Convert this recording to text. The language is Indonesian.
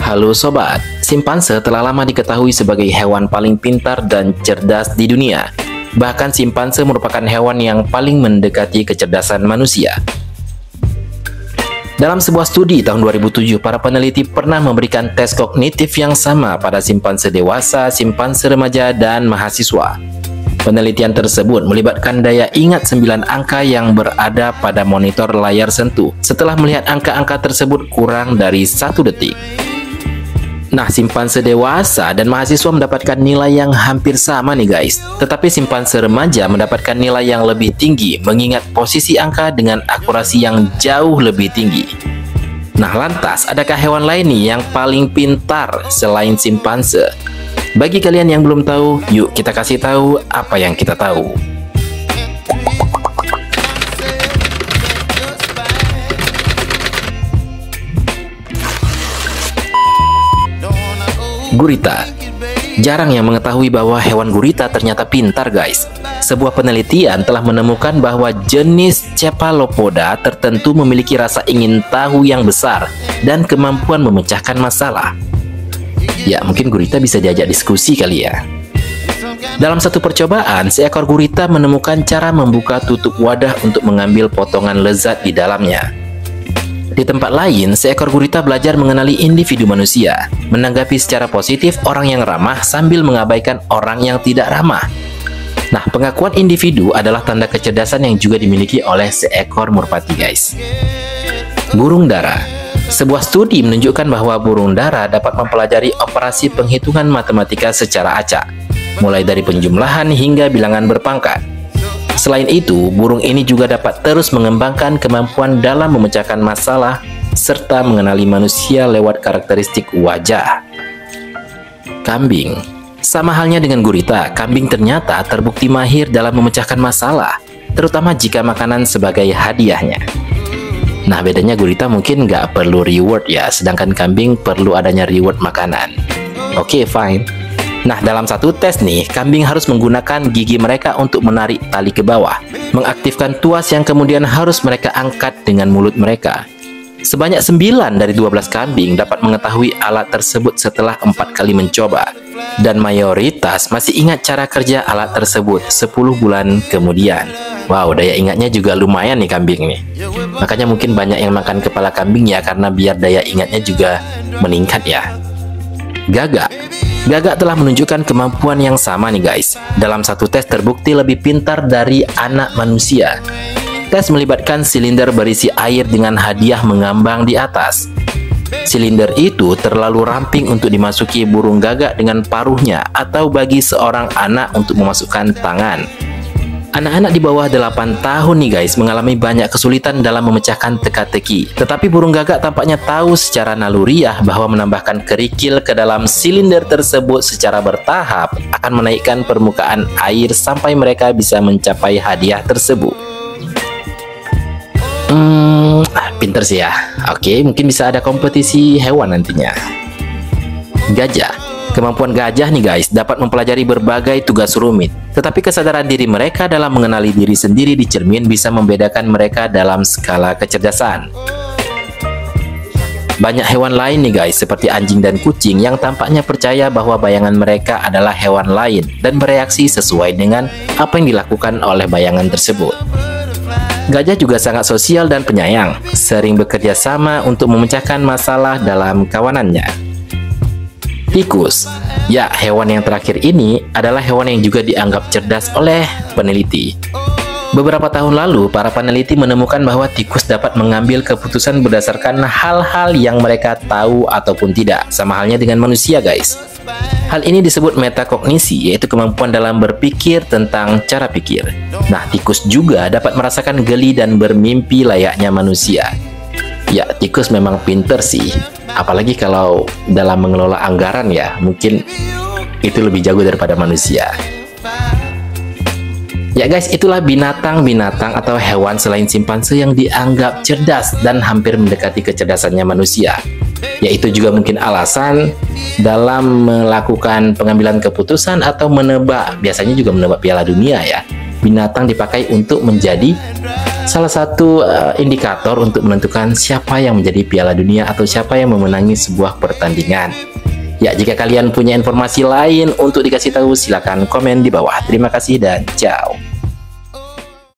Halo sobat, simpanse telah lama diketahui sebagai hewan paling pintar dan cerdas di dunia. Bahkan simpanse merupakan hewan yang paling mendekati kecerdasan manusia. Dalam sebuah studi tahun 2007, para peneliti pernah memberikan tes kognitif yang sama pada simpanse dewasa, simpanse remaja, dan mahasiswa. Penelitian tersebut melibatkan daya ingat 9 angka yang berada pada monitor layar sentuh setelah melihat angka-angka tersebut kurang dari 1 detik. Nah, simpanse dewasa dan mahasiswa mendapatkan nilai yang hampir sama nih guys. Tetapi simpanse remaja mendapatkan nilai yang lebih tinggi mengingat posisi angka dengan akurasi yang jauh lebih tinggi. Nah, lantas adakah hewan lain nih yang paling pintar selain simpanse? Bagi kalian yang belum tahu, yuk kita kasih tahu apa yang kita tahu. Gurita. Jarang yang mengetahui bahwa hewan gurita ternyata pintar guys. Sebuah penelitian telah menemukan bahwa jenis Cephalopoda tertentu memiliki rasa ingin tahu yang besar dan kemampuan memecahkan masalah. Ya, mungkin gurita bisa diajak diskusi kali ya. Dalam satu percobaan, seekor gurita menemukan cara membuka tutup wadah untuk mengambil potongan lezat di dalamnya. Di tempat lain, seekor gurita belajar mengenali individu manusia, menanggapi secara positif orang yang ramah sambil mengabaikan orang yang tidak ramah. Nah, pengakuan individu adalah tanda kecerdasan yang juga dimiliki oleh seekor merpati guys. Burung dara. Sebuah studi menunjukkan bahwa burung dara dapat mempelajari operasi penghitungan matematika secara acak, mulai dari penjumlahan hingga bilangan berpangkat. Selain itu, burung ini juga dapat terus mengembangkan kemampuan dalam memecahkan masalah serta mengenali manusia lewat karakteristik wajah. Kambing. Sama halnya dengan gurita, kambing ternyata terbukti mahir dalam memecahkan masalah, terutama jika makanan sebagai hadiahnya. Nah, bedanya gurita mungkin nggak perlu reward ya, sedangkan kambing perlu adanya reward makanan. Oke, fine. Nah, dalam satu tes nih, kambing harus menggunakan gigi mereka untuk menarik tali ke bawah, mengaktifkan tuas yang kemudian harus mereka angkat dengan mulut mereka. Sebanyak 9 dari 12 kambing dapat mengetahui alat tersebut setelah 4 kali mencoba, dan mayoritas masih ingat cara kerja alat tersebut 10 bulan kemudian. Wow, daya ingatnya juga lumayan nih kambing nih. Makanya mungkin banyak yang makan kepala kambing ya, karena biar daya ingatnya juga meningkat ya. Gagak. Gagak telah menunjukkan kemampuan yang sama nih guys. Dalam satu tes terbukti lebih pintar dari anak manusia. Tes melibatkan silinder berisi air dengan hadiah mengambang di atas. Silinder itu terlalu ramping untuk dimasuki burung gagak dengan paruhnya atau bagi seorang anak untuk memasukkan tangan. Anak-anak di bawah 8 tahun nih guys mengalami banyak kesulitan dalam memecahkan teka-teki. Tetapi burung gagak tampaknya tahu secara naluriah bahwa menambahkan kerikil ke dalam silinder tersebut secara bertahap akan menaikkan permukaan air sampai mereka bisa mencapai hadiah tersebut. Pinter sih ya. Oke, mungkin bisa ada kompetisi hewan nantinya. Gajah. Kemampuan gajah nih guys dapat mempelajari berbagai tugas rumit. Tetapi kesadaran diri mereka dalam mengenali diri sendiri di cermin bisa membedakan mereka dalam skala kecerdasan. Banyak hewan lain nih guys seperti anjing dan kucing yang tampaknya percaya bahwa bayangan mereka adalah hewan lain dan bereaksi sesuai dengan apa yang dilakukan oleh bayangan tersebut. Gajah juga sangat sosial dan penyayang, sering bekerja sama untuk memecahkan masalah dalam kawanannya. Tikus. Ya, hewan yang terakhir ini adalah hewan yang juga dianggap cerdas oleh peneliti. Beberapa tahun lalu, para peneliti menemukan bahwa tikus dapat mengambil keputusan berdasarkan hal-hal yang mereka tahu ataupun tidak, sama halnya dengan manusia guys. Hal ini disebut metakognisi, yaitu kemampuan dalam berpikir tentang cara pikir. Nah, tikus juga dapat merasakan geli dan bermimpi layaknya manusia. Ya, tikus memang pinter sih. Apalagi kalau dalam mengelola anggaran ya, mungkin itu lebih jago daripada manusia. Ya guys, itulah binatang-binatang atau hewan selain simpanse yang dianggap cerdas dan hampir mendekati kecerdasannya manusia. Yaitu juga mungkin alasan dalam melakukan pengambilan keputusan atau menebak, biasanya juga menebak Piala Dunia ya. Binatang dipakai untuk menjadi salah satu indikator untuk menentukan siapa yang menjadi Piala Dunia atau siapa yang memenangi sebuah pertandingan. Ya, jika kalian punya informasi lain untuk dikasih tahu, silakan komen di bawah. Terima kasih dan ciao.